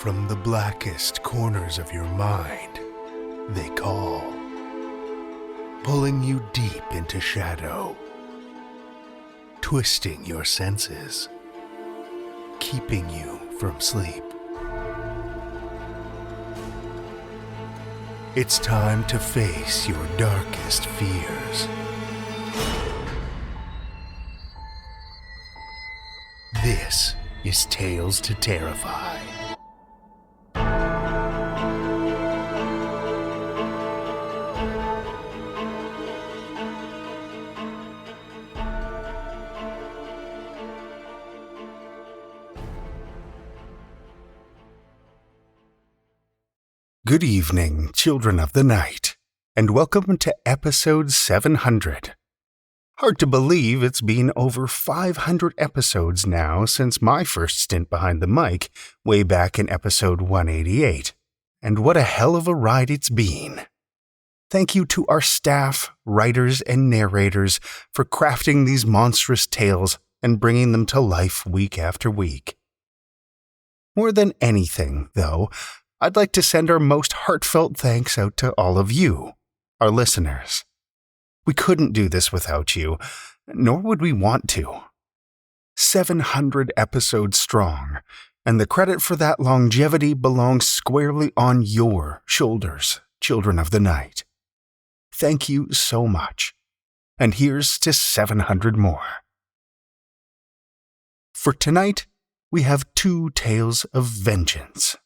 from the blackest corners of your mind, they call, pulling you deep into shadow, twisting your senses, keeping you from sleep. It's time to face your darkest fears. This is Tales to Terrify. Good evening, children of the night, and welcome to episode 700. Hard to believe it's been over 500 episodes now since my first stint behind the mic way back in episode 188, and what a hell of a ride it's been. Thank you to our staff, writers, and narrators for crafting these monstrous tales and bringing them to life week after week. More than anything, though, I'd like to send our most heartfelt thanks out to all of you, our listeners. We couldn't do this without you, nor would we want to. 700 episodes strong, and the credit for that longevity belongs squarely on your shoulders, children of the night. Thank you so much, and here's to 700 more. For tonight, we have two tales of vengeance.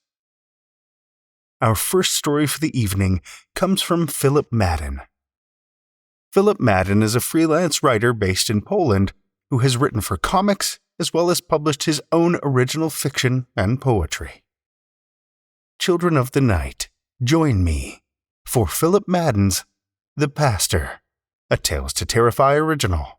Our first story for the evening comes from Philip Madden. Philip Madden is a freelance writer based in Poland who has written for comics as well as published his own original fiction and poetry. Children of the night, join me for Philip Madden's The Pastor, a Tales to Terrify original.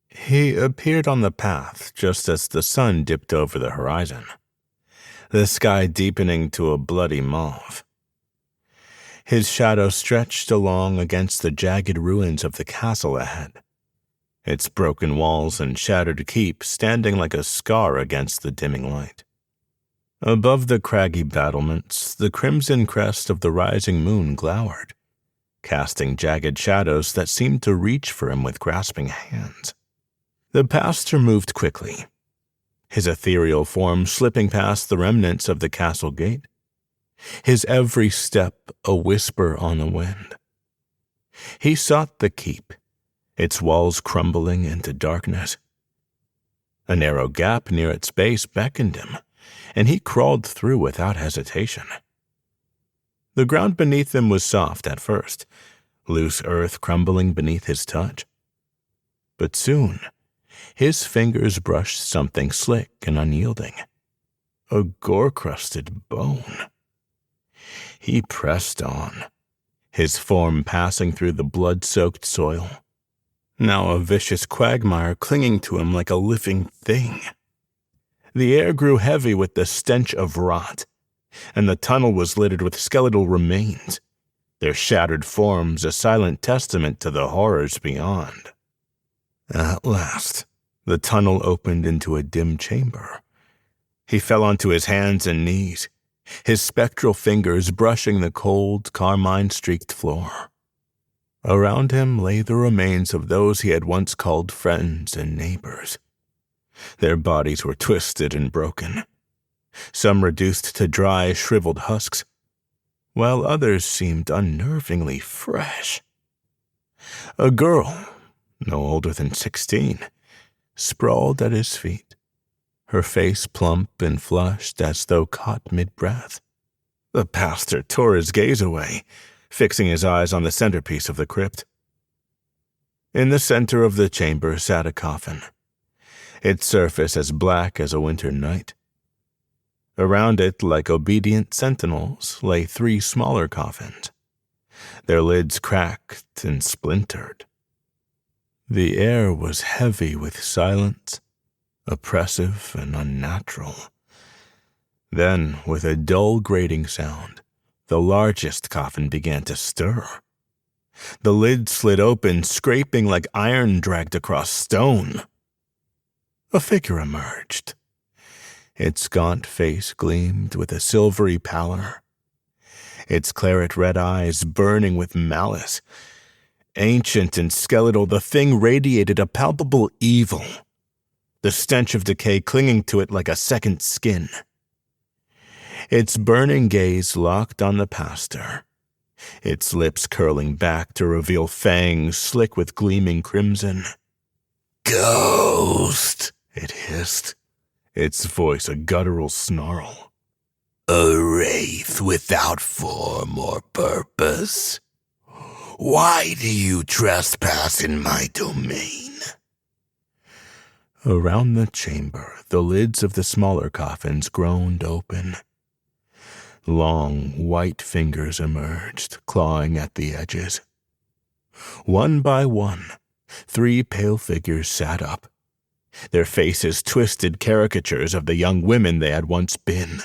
He appeared on the path just as the sun dipped over the horizon, the sky deepening to a bloody mauve. His shadow stretched along against the jagged ruins of the castle ahead, its broken walls and shattered keep standing like a scar against the dimming light. Above the craggy battlements, the crimson crest of the rising moon glowered, casting jagged shadows that seemed to reach for him with grasping hands. The pastor moved quickly, his ethereal form slipping past the remnants of the castle gate, his every step a whisper on the wind. He sought the keep, its walls crumbling into darkness. A narrow gap near its base beckoned him, and he crawled through without hesitation. The ground beneath him was soft at first, loose earth crumbling beneath his touch. But soon, his fingers brushed something slick and unyielding, a gore-crusted bone. He pressed on, his form passing through the blood-soaked soil, now a vicious quagmire clinging to him like a living thing. The air grew heavy with the stench of rot, and the tunnel was littered with skeletal remains, their shattered forms a silent testament to the horrors beyond. At last, the tunnel opened into a dim chamber. He fell onto his hands and knees, his spectral fingers brushing the cold, carmine-streaked floor. Around him lay the remains of those he had once called friends and neighbors. Their bodies were twisted and broken, some reduced to dry, shriveled husks, while others seemed unnervingly fresh. A girl, no older than 16, sprawled at his feet, her face plump and flushed as though caught mid-breath. The pastor tore his gaze away, fixing his eyes on the centerpiece of the crypt. In the center of the chamber sat a coffin, its surface as black as a winter night. Around it, like obedient sentinels, lay 3 smaller coffins, their lids cracked and splintered. The air was heavy with silence, oppressive and unnatural. Then, with a dull grating sound, the largest coffin began to stir. The lid slid open, scraping like iron dragged across stone. A figure emerged. Its gaunt face gleamed with a silvery pallor, its claret-red eyes burning with malice. Ancient and skeletal, the thing radiated a palpable evil, the stench of decay clinging to it like a second skin. Its burning gaze locked on the pastor, its lips curling back to reveal fangs slick with gleaming crimson. "Ghost," it hissed, its voice a guttural snarl. "A wraith without form or purpose. Why do you trespass in my domain?" Around the chamber, the lids of the smaller coffins groaned open. Long, white fingers emerged, clawing at the edges. One by one, 3 pale figures sat up, their faces twisted caricatures of the young women they had once been.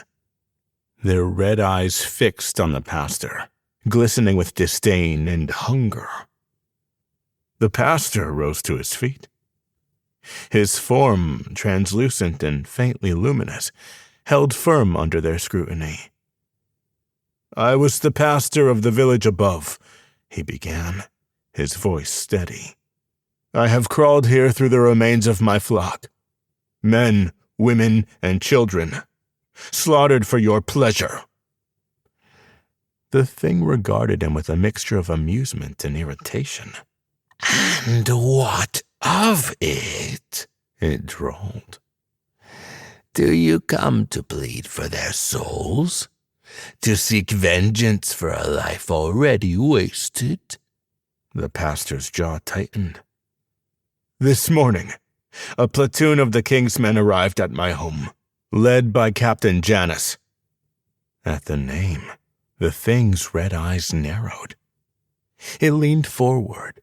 Their red eyes fixed on the pastor, glistening with disdain and hunger. The pastor rose to his feet. His form, translucent and faintly luminous, held firm under their scrutiny. "I was the pastor of the village above," he began, his voice steady. "I have crawled here through the remains of my flock. Men, women, and children, slaughtered for your pleasure." The thing regarded him with a mixture of amusement and irritation. "And what of it?" it drawled. "Do you come to plead for their souls? To seek vengeance for a life already wasted?" The pastor's jaw tightened. "This morning, a platoon of the king's men arrived at my home, led by Captain Janus." At the name, the thing's red eyes narrowed. It leaned forward,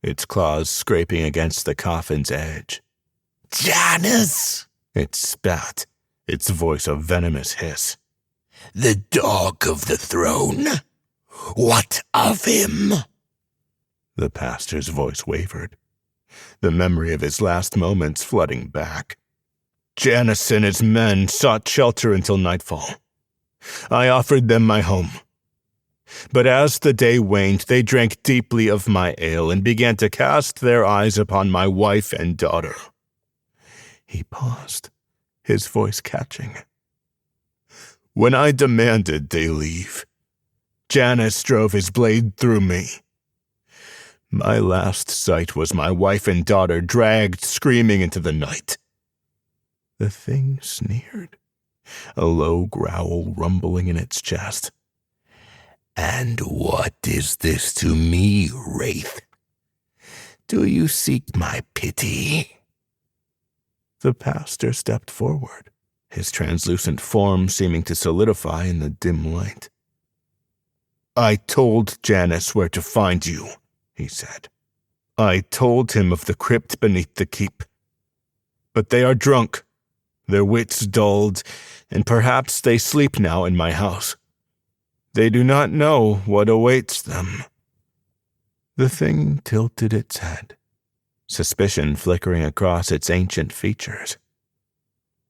its claws scraping against the coffin's edge. "Janus!" it spat, its voice a venomous hiss. "The dog of the throne? What of him?" The pastor's voice wavered, the memory of his last moments flooding back. "Janus and his men sought shelter until nightfall. I offered them my home. But as the day waned, they drank deeply of my ale and began to cast their eyes upon my wife and daughter." He paused, his voice catching. "When I demanded they leave, Janus drove his blade through me. My last sight was my wife and daughter dragged screaming into the night." The thing sneered, a low growl rumbling in its chest. "And what is this to me, Wraith? Do you seek my pity?" The pastor stepped forward, his translucent form seeming to solidify in the dim light. "I told Janus where to find you," he said. "I told him of the crypt beneath the keep. But they are drunk, their wits dulled, and perhaps they sleep now in my house. They do not know what awaits them." The thing tilted its head, suspicion flickering across its ancient features.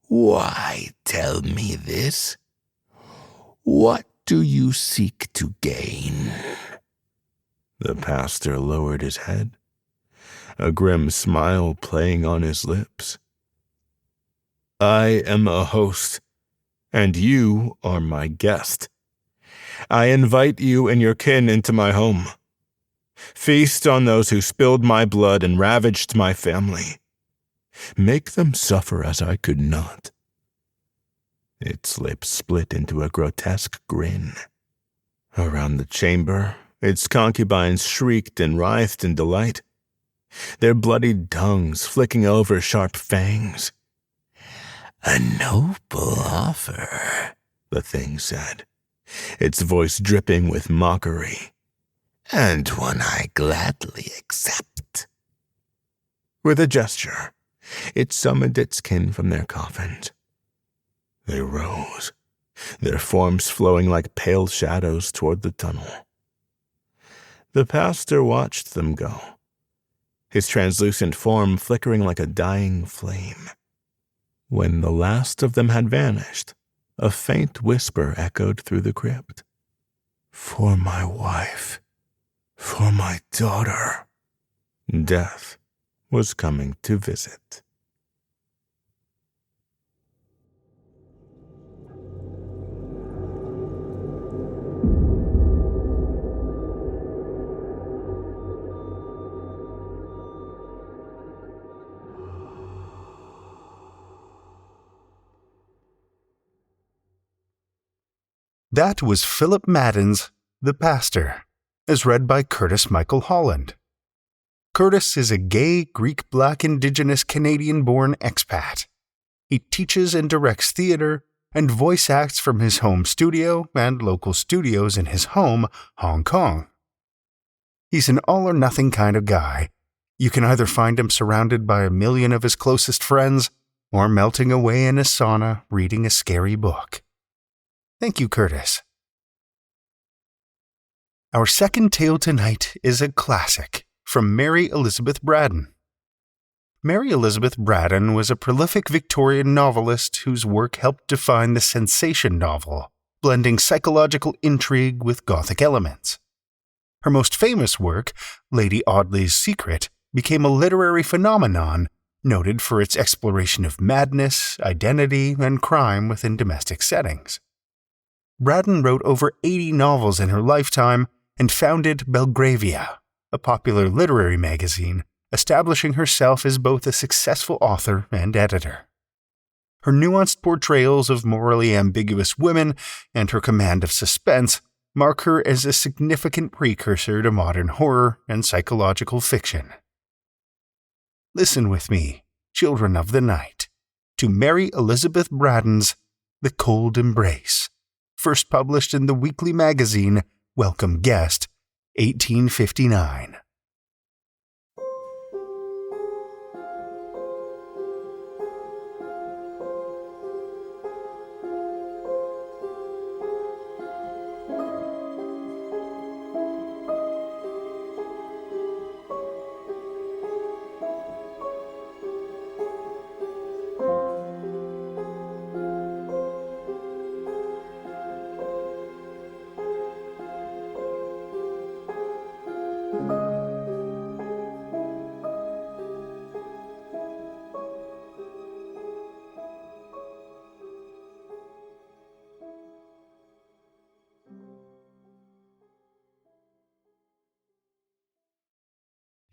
"Why tell me this? What do you seek to gain?" The pastor lowered his head, a grim smile playing on his lips. "I am a host, and you are my guest. I invite you and your kin into my home. Feast on those who spilled my blood and ravaged my family. Make them suffer as I could not." Its lips split into a grotesque grin. Around the chamber, its concubines shrieked and writhed in delight. their bloodied tongues flicking over sharp fangs. "A noble offer," the thing said, its voice dripping with mockery, "and one I gladly accept." With a gesture, it summoned its kin from their coffins. They rose, their forms flowing like pale shadows toward the tunnel. The pastor watched them go, his translucent form flickering like a dying flame. When the last of them had vanished, a faint whisper echoed through the crypt. "For my wife, for my daughter." Death was coming to visit. That was Philip Madden's The Pastor, as read by Curtis Michael Holland. Curtis is a gay Greek Black Indigenous Canadian-born expat. He teaches and directs theater and voice acts from his home studio and local studios in his home, Hong Kong. He's an all-or-nothing kind of guy. You can either find him surrounded by a million of his closest friends or melting away in a sauna reading a scary book. Thank you, Curtis. Our second tale tonight is a classic from Mary Elizabeth Braddon. Mary Elizabeth Braddon was a prolific Victorian novelist whose work helped define the sensation novel, blending psychological intrigue with Gothic elements. Her most famous work, Lady Audley's Secret, became a literary phenomenon noted for its exploration of madness, identity, and crime within domestic settings. Braddon wrote over 80 novels in her lifetime and founded Belgravia, a popular literary magazine, establishing herself as both a successful author and editor. Her nuanced portrayals of morally ambiguous women and her command of suspense mark her as a significant precursor to modern horror and psychological fiction. Listen with me, children of the night, to Mary Elizabeth Braddon's The Cold Embrace, first published in the weekly magazine Welcome Guest, 1859.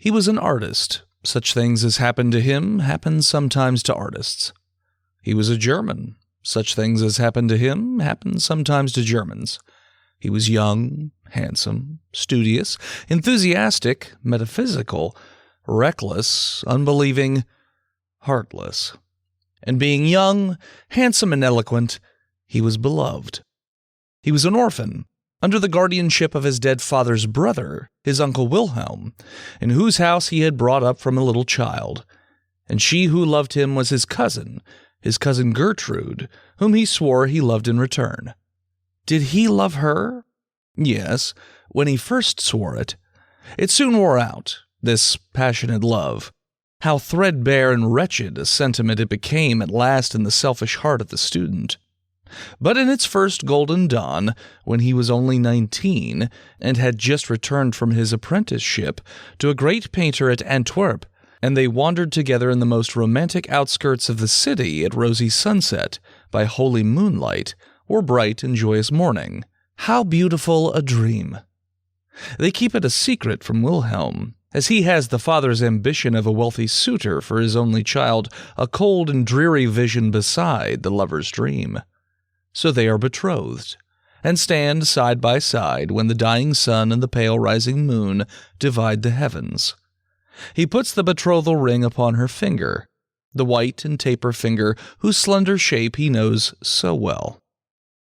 He was an artist. Such things as happen to him happen sometimes to artists. He was a German. Such things as happen to him happen sometimes to Germans. He was young, handsome, studious, enthusiastic, metaphysical, reckless, unbelieving, heartless. And being young, handsome, and eloquent, he was beloved. He was an orphan, under the guardianship of his dead father's brother, his uncle Wilhelm, in whose house he had brought up from a little child. And she who loved him was his cousin Gertrude, whom he swore he loved in return. Did he love her? Yes, when he first swore it. It soon wore out, this passionate love. How threadbare and wretched a sentiment it became at last in the selfish heart of the student. But in its first golden dawn, when he was only 19 and had just returned from his apprenticeship to a great painter at Antwerp, and they wandered together in the most romantic outskirts of the city at rosy sunset, by holy moonlight, or bright and joyous morning. How beautiful a dream! They keep it a secret from Wilhelm, as he has the father's ambition of a wealthy suitor for his only child, a cold and dreary vision beside the lover's dream. So they are betrothed, and stand side by side when the dying sun and the pale rising moon divide the heavens. He puts the betrothal ring upon her finger, the white and taper finger whose slender shape he knows so well.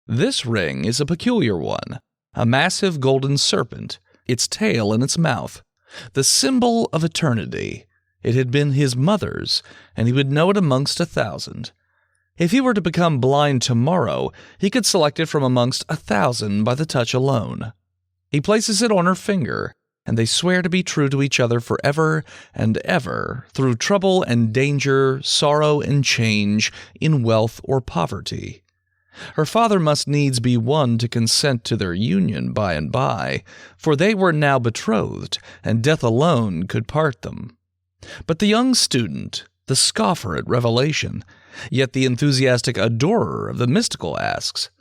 This ring is a peculiar one, a massive golden serpent, its tail in its mouth, the symbol of eternity. It had been his mother's, and he would know it amongst 1,000. If he were to become blind tomorrow, he could select it from amongst 1,000 by the touch alone. He places it on her finger, and they swear to be true to each other forever and ever, through trouble and danger, sorrow and change, in wealth or poverty. Her father must needs be one to consent to their union by and by, for they were now betrothed, and death alone could part them. But the young student, the scoffer at revelation, yet the enthusiastic adorer of the mystical, asks,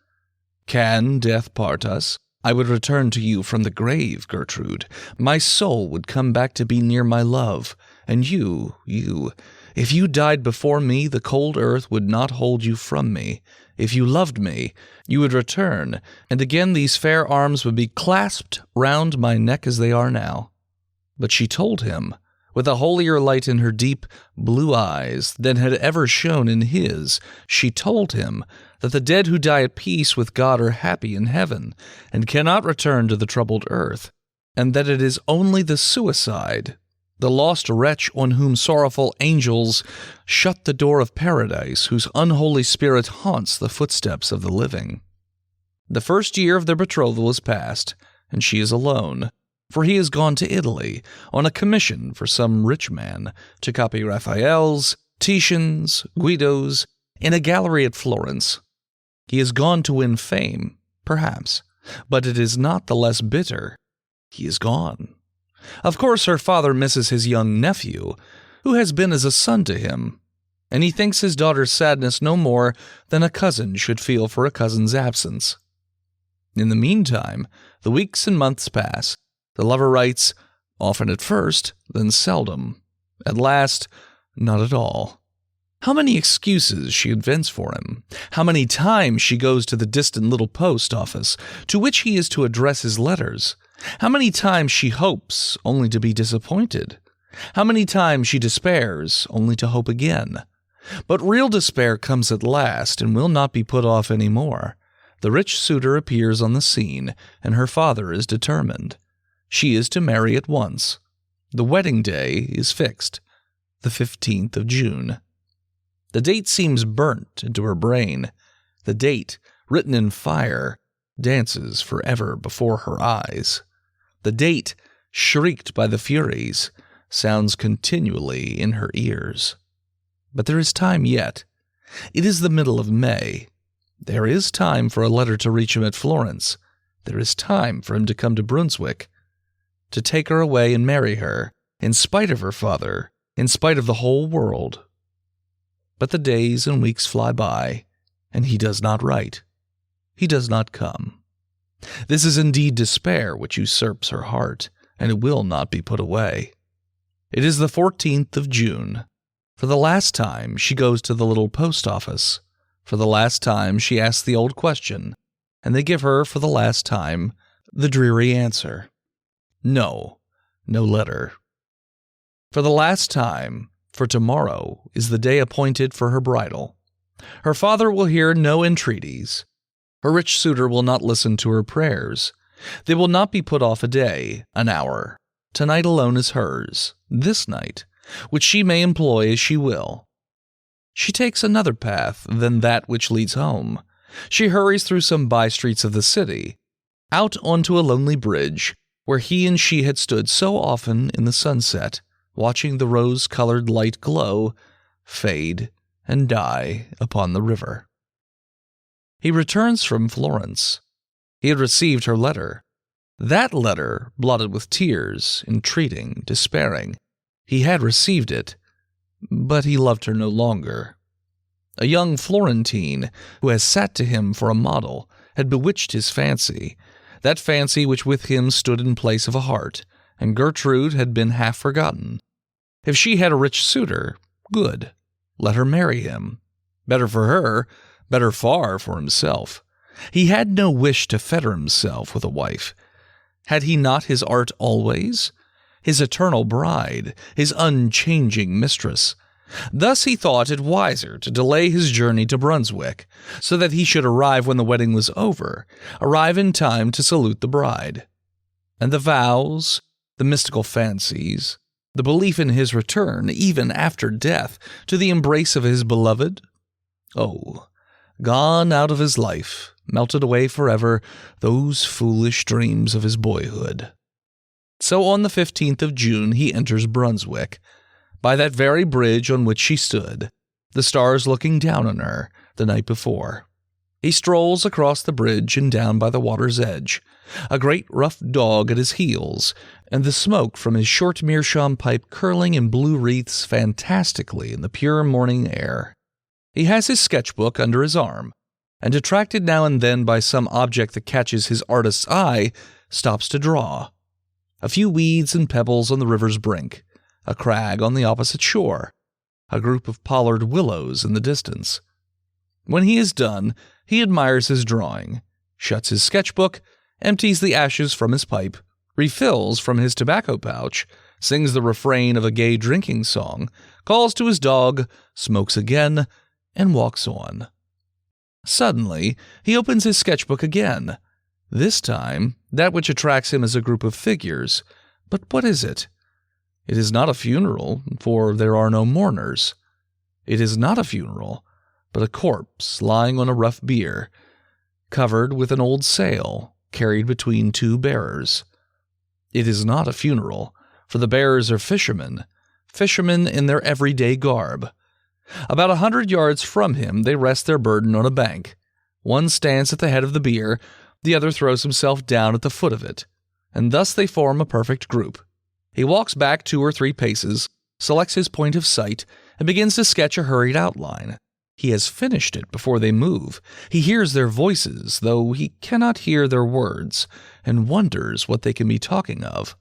"Can death part us? I would return to you from the grave, Gertrude. My soul would come back to be near my love, and you, if you died before me, the cold earth would not hold you from me. If you loved me, you would return, and again these fair arms would be clasped round my neck as they are now." But she told him, with a holier light in her deep blue eyes than had ever shone in his, she told him that the dead who die at peace with God are happy in heaven, and cannot return to the troubled earth, and that it is only the suicide, the lost wretch on whom sorrowful angels shut the door of paradise, whose unholy spirit haunts the footsteps of the living. The first year of their betrothal is past, and she is alone, for he has gone to Italy on a commission for some rich man to copy Raphael's, Titian's, Guido's, in a gallery at Florence. He has gone to win fame, perhaps, but it is not the less bitter. He is gone. Of course her father misses his young nephew, who has been as a son to him, and he thinks his daughter's sadness no more than a cousin should feel for a cousin's absence. In the meantime, the weeks and months pass. The lover writes, often at first, then seldom. At last, not at all. How many excuses she invents for him. How many times she goes to the distant little post office to which he is to address his letters. How many times she hopes, only to be disappointed. How many times she despairs, only to hope again. But real despair comes at last and will not be put off any more. The rich suitor appears on the scene, and her father is determined. She is to marry at once. The wedding day is fixed, the 15th of June. The date seems burnt into her brain. The date, written in fire, dances forever before her eyes. The date, shrieked by the Furies, sounds continually in her ears. But there is time yet. It is the middle of May. There is time for a letter to reach him at Florence. There is time for him to come to Brunswick, to take her away and marry her, in spite of her father, in spite of the whole world. But the days and weeks fly by, and he does not write. He does not come. This is indeed despair which usurps her heart, and it will not be put away. It is the 14th of June. For the last time she goes to the little post office. For the last time she asks the old question, and they give her for the last time the dreary answer. No, no letter. For the last time, for tomorrow is the day appointed for her bridal. Her father will hear no entreaties. Her rich suitor will not listen to her prayers. They will not be put off a day, an hour. Tonight alone is hers, this night, which she may employ as she will. She takes another path than that which leads home. She hurries through some by-streets of the city, out onto a lonely bridge, where he and she had stood so often in the sunset, watching the rose-colored light glow, fade, and die upon the river. He returns from Florence. He had received her letter. That letter, blotted with tears, entreating, despairing. He had received it, but he loved her no longer. A young Florentine, who has sat to him for a model, had bewitched his fancy, that fancy which with him stood in place of a heart, and Gertrude had been half forgotten. If she had a rich suitor, good, let her marry him. Better for her, better far for himself. He had no wish to fetter himself with a wife. Had he not his art always? his eternal bride, his unchanging mistress. Thus he thought it wiser to delay his journey to Brunswick, so that he should arrive when the wedding was over, arrive in time to salute the bride. And the vows, the mystical fancies, the belief in his return, even after death, to the embrace of his beloved? Oh, gone out of his life, melted away forever, those foolish dreams of his boyhood. So on the 15th of June he enters Brunswick, by that very bridge on which she stood, the stars looking down on her the night before. He strolls across the bridge and down by the water's edge, a great rough dog at his heels, and the smoke from his short meerschaum pipe curling in blue wreaths fantastically in the pure morning air. He has his sketchbook under his arm, and attracted now and then by some object that catches his artist's eye, stops to draw. A few weeds and pebbles on the river's brink, a crag on the opposite shore, a group of pollard willows in the distance. When he is done, he admires his drawing, shuts his sketchbook, empties the ashes from his pipe, refills from his tobacco pouch, sings the refrain of a gay drinking song, calls to his dog, smokes again, and walks on. Suddenly, he opens his sketchbook again. This time, that which attracts him is a group of figures. But what is it? It is not a funeral, for there are no mourners. It is not a funeral, but a corpse lying on a rough bier, covered with an old sail, carried between two bearers. It is not a funeral, for the bearers are fishermen in their everyday garb. About 100 yards from him they rest their burden on a bank. One stands at the head of the bier, the other throws himself down at the foot of it, and thus they form a perfect group. He walks back 2 or 3 paces, selects his point of sight, and begins to sketch a hurried outline. He has finished it before they move. He hears their voices, though he cannot hear their words, and wonders what they can be talking of.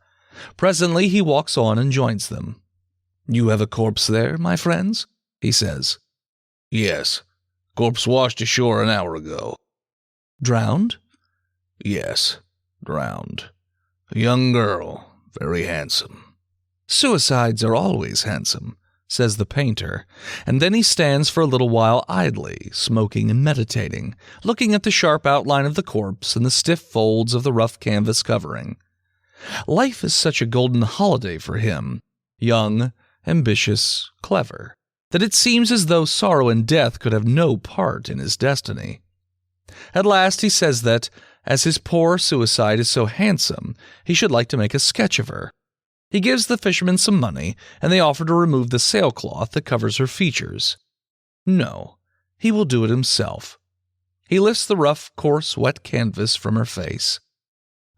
Presently he walks on and joins them. "You have a corpse there, my friends?" he says. "Yes. Corpse washed ashore an hour ago." "Drowned?" "Yes, drowned. A young girl, very handsome." "Suicides are always handsome," says the painter, and then he stands for a little while idly, smoking and meditating, looking at the sharp outline of the corpse and the stiff folds of the rough canvas covering. Life is such a golden holiday for him, young, ambitious, clever, that it seems as though sorrow and death could have no part in his destiny. At last he says that, as his poor suicide is so handsome, he should like to make a sketch of her. He gives the fishermen some money, and they offer to remove the sailcloth that covers her features. No, he will do it himself. He lifts the rough, coarse, wet canvas from her face.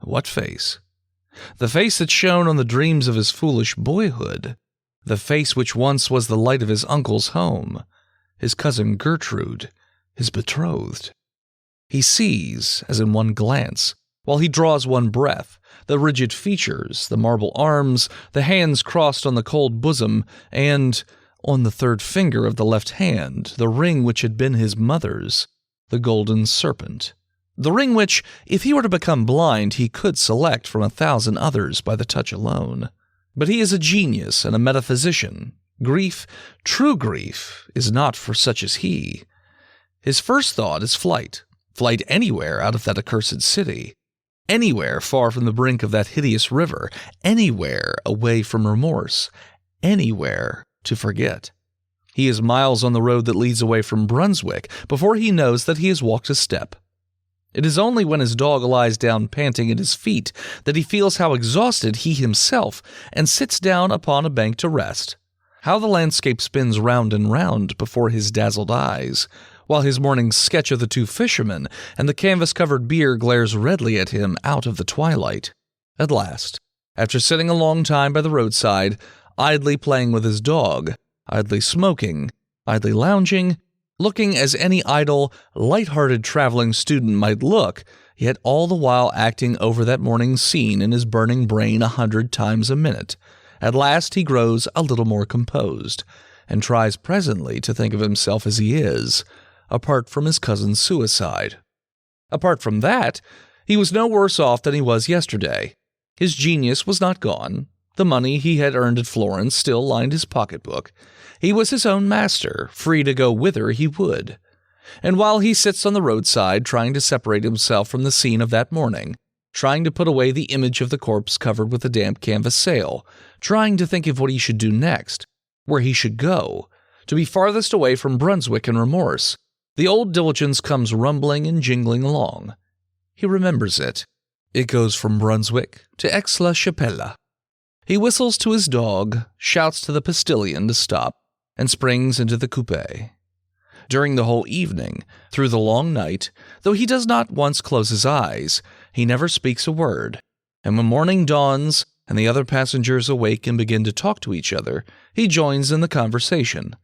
What face? The face that shone on the dreams of his foolish boyhood. The face which once was the light of his uncle's home, his cousin Gertrude, his betrothed. He sees, as in one glance, while he draws one breath, the rigid features, the marble arms, the hands crossed on the cold bosom, and, on the third finger of the left hand, the ring which had been his mother's, the golden serpent. The ring which, if he were to become blind, he could select from 1,000 others by the touch alone. But he is a genius and a metaphysician. Grief, true grief, is not for such as he. His first thought is flight. Flight anywhere out of that accursed city. Anywhere far from the brink of that hideous river. Anywhere away from remorse. Anywhere to forget. He is miles on the road that leads away from Brunswick before he knows that he has walked a step. It is only when his dog lies down panting at his feet that he feels how exhausted he himself, and sits down upon a bank to rest. How the landscape spins round and round before his dazzled eyes, while his morning sketch of the 2 fishermen and the canvas-covered bier glares redly at him out of the twilight. At last, after sitting a long time by the roadside, idly playing with his dog, idly smoking, idly lounging, looking as any idle, light-hearted traveling student might look, yet all the while acting over that morning's scene in his burning brain 100 times a minute, at last he grows a little more composed, and tries presently to think of himself as he is, apart from his cousin's suicide. Apart from that, he was no worse off than he was yesterday. His genius was not gone. The money he had earned at Florence still lined his pocketbook. He was his own master, free to go whither he would. And while he sits on the roadside trying to separate himself from the scene of that morning, trying to put away the image of the corpse covered with a damp canvas sail, trying to think of what he should do next, where he should go, to be farthest away from Brunswick and remorse, the old diligence comes rumbling and jingling along. He remembers it. It goes from Brunswick to Aix-la-Chapelle. He whistles to his dog, shouts to the postilion to stop, and springs into the coupé. During the whole evening, through the long night, though he does not once close his eyes, he never speaks a word, and when morning dawns and the other passengers awake and begin to talk to each other, he joins in the conversation.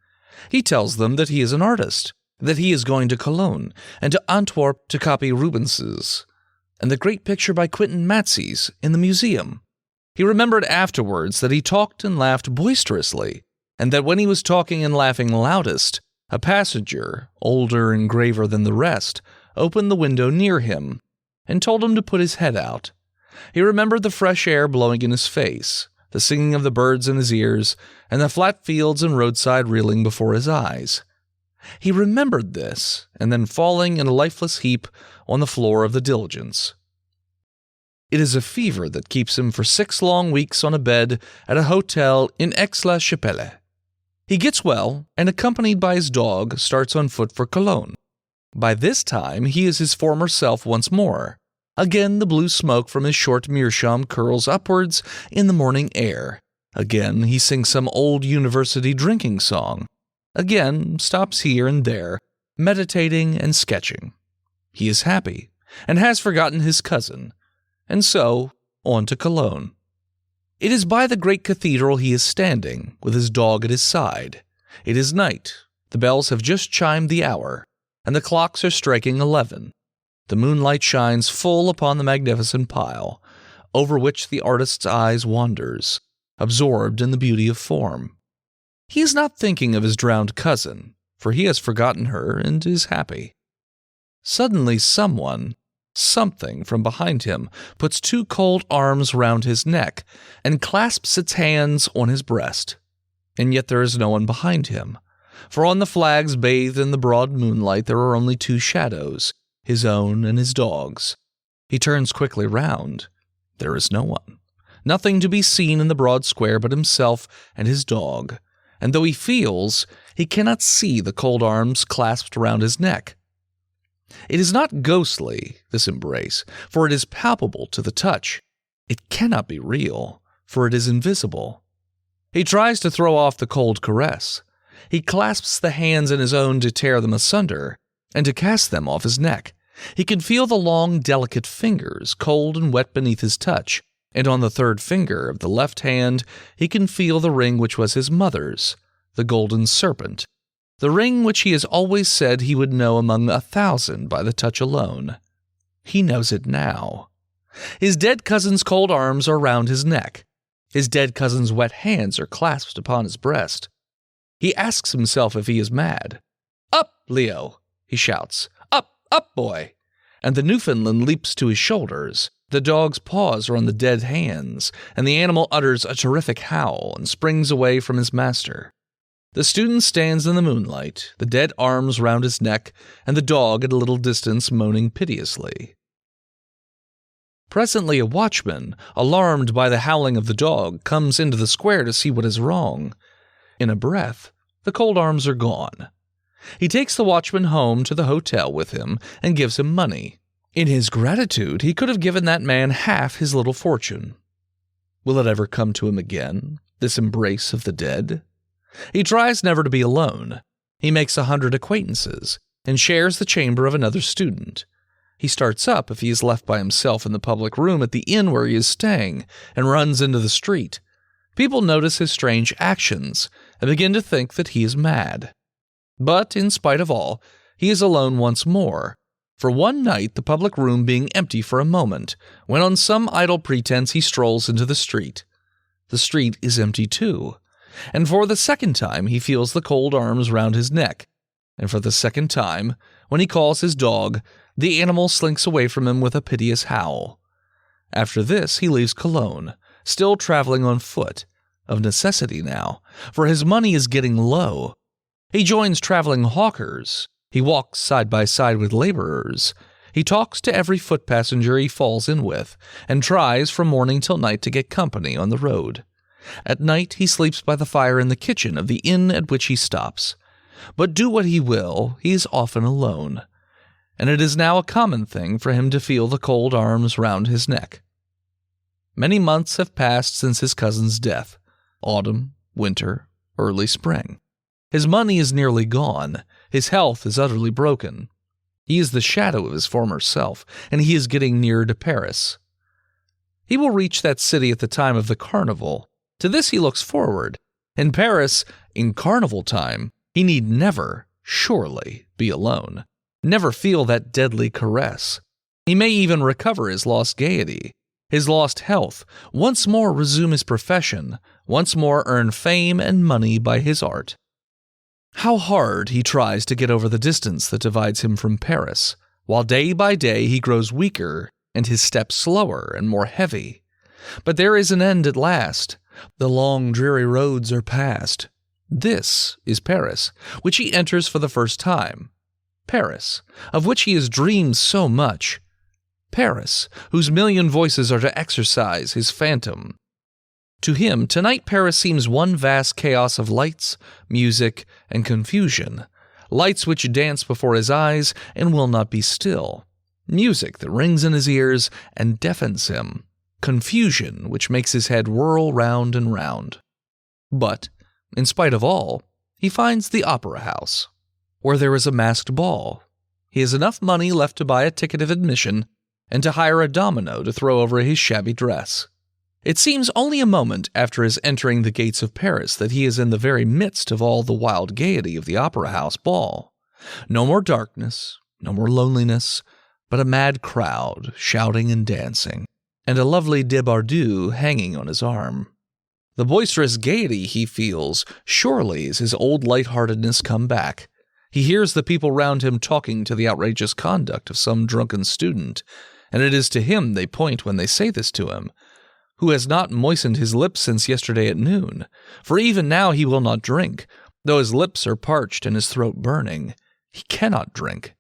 He tells them that he is an artist, that he is going to Cologne and to Antwerp to copy Rubens's, and the great picture by Quentin Matsys in the museum. He remembered afterwards that he talked and laughed boisterously, and that when he was talking and laughing loudest, a passenger, older and graver than the rest, opened the window near him and told him to put his head out. He remembered the fresh air blowing in his face, the singing of the birds in his ears, and the flat fields and roadside reeling before his eyes. He remembered this, and then falling in a lifeless heap on the floor of the diligence. It is a fever that keeps him for 6 long weeks on a bed at a hotel in Aix-la-Chapelle. He gets well, and accompanied by his dog, starts on foot for Cologne. By this time, he is his former self once more. Again, the blue smoke from his short meerschaum curls upwards in the morning air. Again, he sings some old university drinking song. Again, stops here and there, meditating and sketching. He is happy, and has forgotten his cousin. And so, on to Cologne. It is by the great cathedral he is standing, with his dog at his side. It is night. The bells have just chimed the hour, and the clocks are striking 11. The moonlight shines full upon the magnificent pile, over which the artist's eyes wanders, absorbed in the beauty of form. He is not thinking of his drowned cousin, for he has forgotten her and is happy. Suddenly something from behind him puts 2 cold arms round his neck and clasps its hands on his breast. And yet there is no one behind him, for on the flags bathed in the broad moonlight there are only 2 shadows, his own and his dog's. He turns quickly round. There is no one. Nothing to be seen in the broad square but himself and his dog, and though he feels, he cannot see the cold arms clasped round his neck. It is not ghostly, this embrace, for it is palpable to the touch. It cannot be real, for it is invisible. He tries to throw off the cold caress. He clasps the hands in his own to tear them asunder, and to cast them off his neck. He can feel the long, delicate fingers, cold and wet beneath his touch, and on the 3rd finger of the left hand he can feel the ring which was his mother's, the golden serpent. The ring which he has always said he would know among 1,000 by the touch alone. He knows it now. His dead cousin's cold arms are round his neck. His dead cousin's wet hands are clasped upon his breast. He asks himself if he is mad. "Up, Leo!" he shouts. "Up, up, boy!" And the Newfoundland leaps to his shoulders. The dog's paws are on the dead hands, and the animal utters a terrific howl and springs away from his master. The student stands in the moonlight, the dead arms round his neck, and the dog at a little distance moaning piteously. Presently a watchman, alarmed by the howling of the dog, comes into the square to see what is wrong. In a breath, the cold arms are gone. He takes the watchman home to the hotel with him and gives him money. In his gratitude, he could have given that man half his little fortune. Will it ever come to him again, this embrace of the dead? He tries never to be alone. He makes 100 acquaintances, and shares the chamber of another student. He starts up if he is left by himself in the public room at the inn where he is staying, and runs into the street. People notice his strange actions, and begin to think that he is mad. But, in spite of all, he is alone once more, for one night the public room being empty for a moment, when on some idle pretense he strolls into the street. The street is empty too, and for the 2nd time he feels the cold arms round his neck, and for the 2nd time, when he calls his dog, the animal slinks away from him with a piteous howl. After this he leaves Cologne, still traveling on foot, of necessity now, for his money is getting low. He joins traveling hawkers. He walks side by side with laborers. He talks to every foot passenger he falls in with, and tries from morning till night to get company on the road. At night he sleeps by the fire in the kitchen of the inn at which he stops. But do what he will, he is often alone, and it is now a common thing for him to feel the cold arms round his neck. Many months have passed since his cousin's death, autumn, winter, early spring. His money is nearly gone, his health is utterly broken. He is the shadow of his former self, and he is getting nearer to Paris. He will reach that city at the time of the carnival. To this he looks forward. In Paris, in carnival time, he need never, surely, be alone, never feel that deadly caress. He may even recover his lost gaiety, his lost health, once more resume his profession, once more earn fame and money by his art. How hard he tries to get over the distance that divides him from Paris, while day by day he grows weaker and his steps slower and more heavy. But there is an end at last. The long, dreary roads are past. This is Paris, which he enters for the first time. Paris, of which he has dreamed so much. Paris, whose million voices are to exercise his phantom. To him, tonight Paris seems one vast chaos of lights, music, and confusion. Lights which dance before his eyes and will not be still. Music that rings in his ears and deafens him. Confusion which makes his head whirl round and round. But, in spite of all, he finds the opera house, where there is a masked ball. He has enough money left to buy a ticket of admission and to hire a domino to throw over his shabby dress. It seems only a moment after his entering the gates of Paris that he is in the very midst of all the wild gaiety of the opera house ball. No more darkness, no more loneliness, but a mad crowd shouting and dancing, and a lovely débardeur hanging on his arm. The boisterous gaiety he feels surely is his old light-heartedness come back. He hears the people round him talking to the outrageous conduct of some drunken student, and it is to him they point when they say this to him, who has not moistened his lips since yesterday at noon, for even now he will not drink, though his lips are parched and his throat burning. He cannot drink.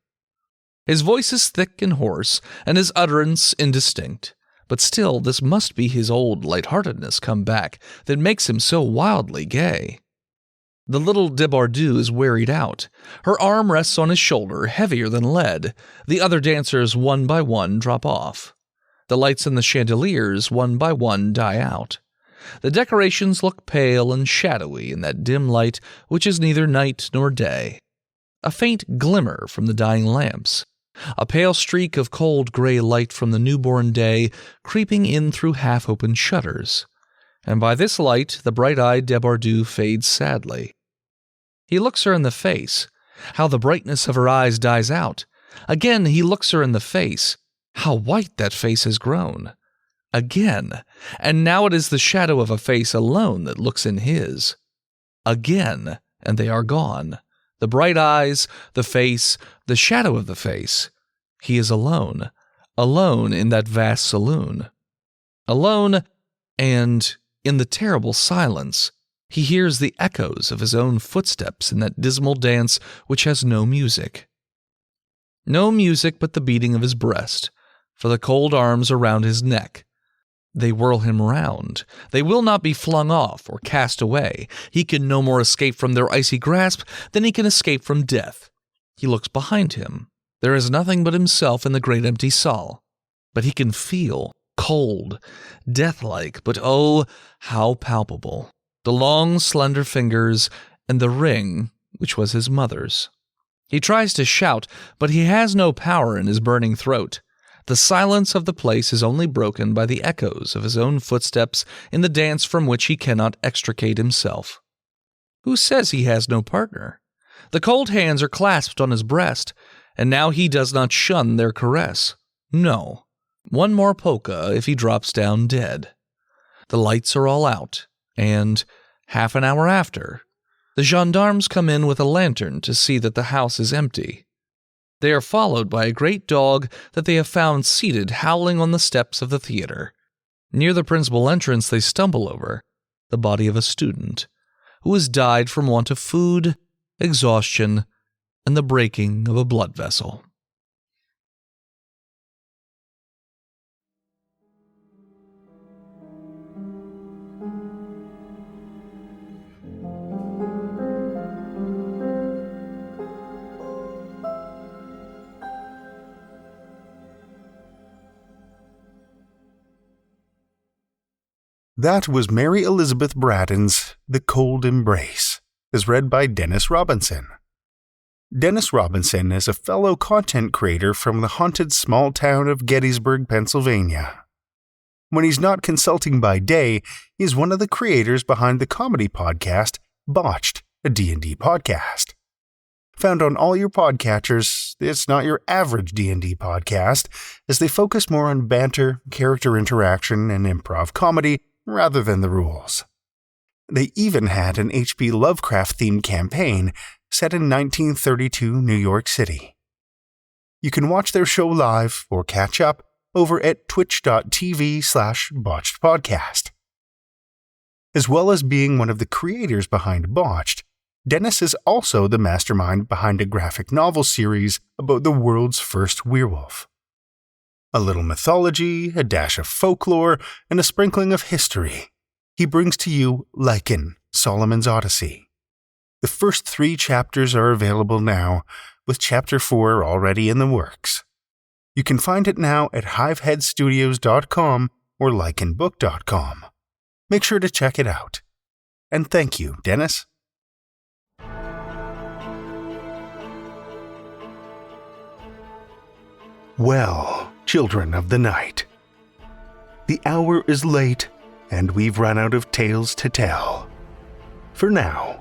His voice is thick and hoarse, and his utterance indistinct, but still this must be his old light-heartedness come back that makes him so wildly gay. The little débardeur is wearied out. Her arm rests on his shoulder, heavier than lead. The other dancers, one by one, drop off. The lights in the chandeliers, one by one, die out. The decorations look pale and shadowy in that dim light which is neither night nor day. A faint glimmer from the dying lamps. A pale streak of cold gray light from the newborn day creeping in through half-open shutters. And by this light the bright-eyed débardeur fades sadly. He looks her in the face. How the brightness of her eyes dies out. Again he looks her in the face. How white that face has grown. Again, and now it is the shadow of a face alone that looks in his. Again, and they are gone. The bright eyes, the face, the shadow of the face. He is alone. Alone in that vast saloon. Alone, and, in the terrible silence, he hears the echoes of his own footsteps in that dismal dance which has no music. No music but the beating of his breast, for the cold arms around his neck. They whirl him round. They will not be flung off or cast away. He can no more escape from their icy grasp than he can escape from death. He looks behind him. There is nothing but himself in the great empty salle. But he can feel, cold, death-like, but oh, how palpable, the long, slender fingers and the ring which was his mother's. He tries to shout, but he has no power in his burning throat. The silence of the place is only broken by the echoes of his own footsteps in the dance from which he cannot extricate himself. Who says he has no partner? The cold hands are clasped on his breast, and now he does not shun their caress. No. One more polka if he drops down dead. The lights are all out, and, half an hour after, the gendarmes come in with a lantern to see that the house is empty. They are followed by a great dog that they have found seated howling on the steps of the theater. Near the principal entrance, they stumble over the body of a student who has died from want of food, exhaustion, and the breaking of a blood vessel. That was Mary Elizabeth Braddon's The Cold Embrace, as read by Dennis Robinson. Dennis Robinson is a fellow content creator from the haunted small town of Gettysburg, Pennsylvania. When he's not consulting by day, he's one of the creators behind the comedy podcast Botched, a D&D podcast. Found on all your podcatchers, it's not your average D&D podcast, as they focus more on banter, character interaction, and improv comedy rather than the rules. They even had an H.P. Lovecraft-themed campaign set in 1932 New York City. You can watch their show live or catch up over at twitch.tv/Botched Podcast. As well as being one of the creators behind Botched, Dennis is also the mastermind behind a graphic novel series about the world's first werewolf. A little mythology, a dash of folklore, and a sprinkling of history, he brings to you Lycan, Solomon's Odyssey. The first 3 chapters are available now, with Chapter 4 already in the works. You can find it now at hiveheadstudios.com or lycanbook.com. Make sure to check it out. And thank you, Dennis. Well, children of the night, the hour is late, and we've run out of tales to tell. For now.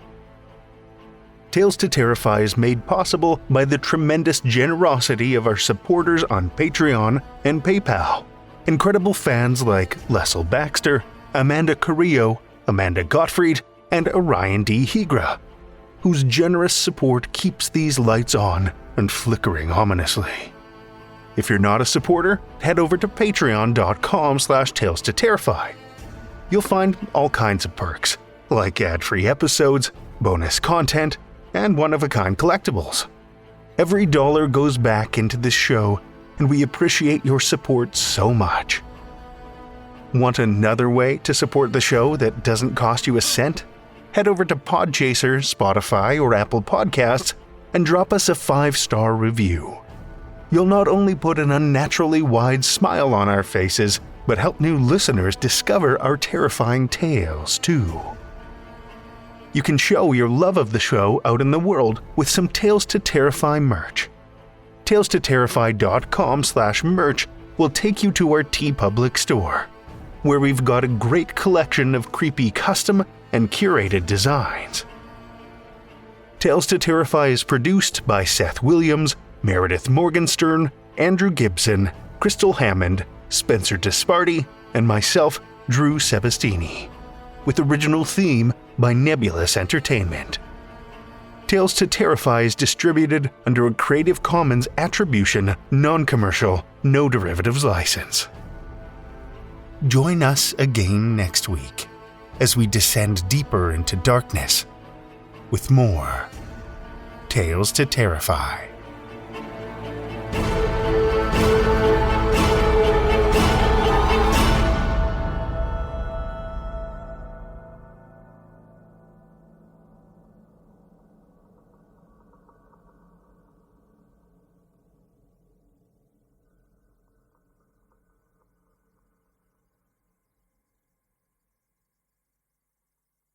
Tales to Terrify is made possible by the tremendous generosity of our supporters on Patreon and PayPal. Incredible fans like Lestle Baxter, Amanda Carrillo, Amanda Gottfried, and Orion D. Hegre, whose generous support keeps these lights on and flickering ominously. If you're not a supporter, head over to patreon.com/Tales to Terrify. You'll find all kinds of perks, like ad-free episodes, bonus content, and one-of-a-kind collectibles. Every dollar goes back into this show, and we appreciate your support so much. Want another way to support the show that doesn't cost you a cent? Head over to Podchaser, Spotify, or Apple Podcasts and drop us a 5-star review. You'll not only put an unnaturally wide smile on our faces, but help new listeners discover our terrifying tales, too. You can show your love of the show out in the world with some Tales to Terrify merch. TalesToTerrify.com/merch will take you to our TeePublic store, where we've got a great collection of creepy custom and curated designs. Tales to Terrify is produced by Seth Williams, Meredith Morgenstern, Andrew Gibson, Crystal Hammond, Spencer Disparty, and myself, Drew Sebastini, with original theme by Nebulous Entertainment. Tales to Terrify is distributed under a Creative Commons Attribution, Non-Commercial, No Derivatives license. Join us again next week as we descend deeper into darkness with more Tales to Terrify.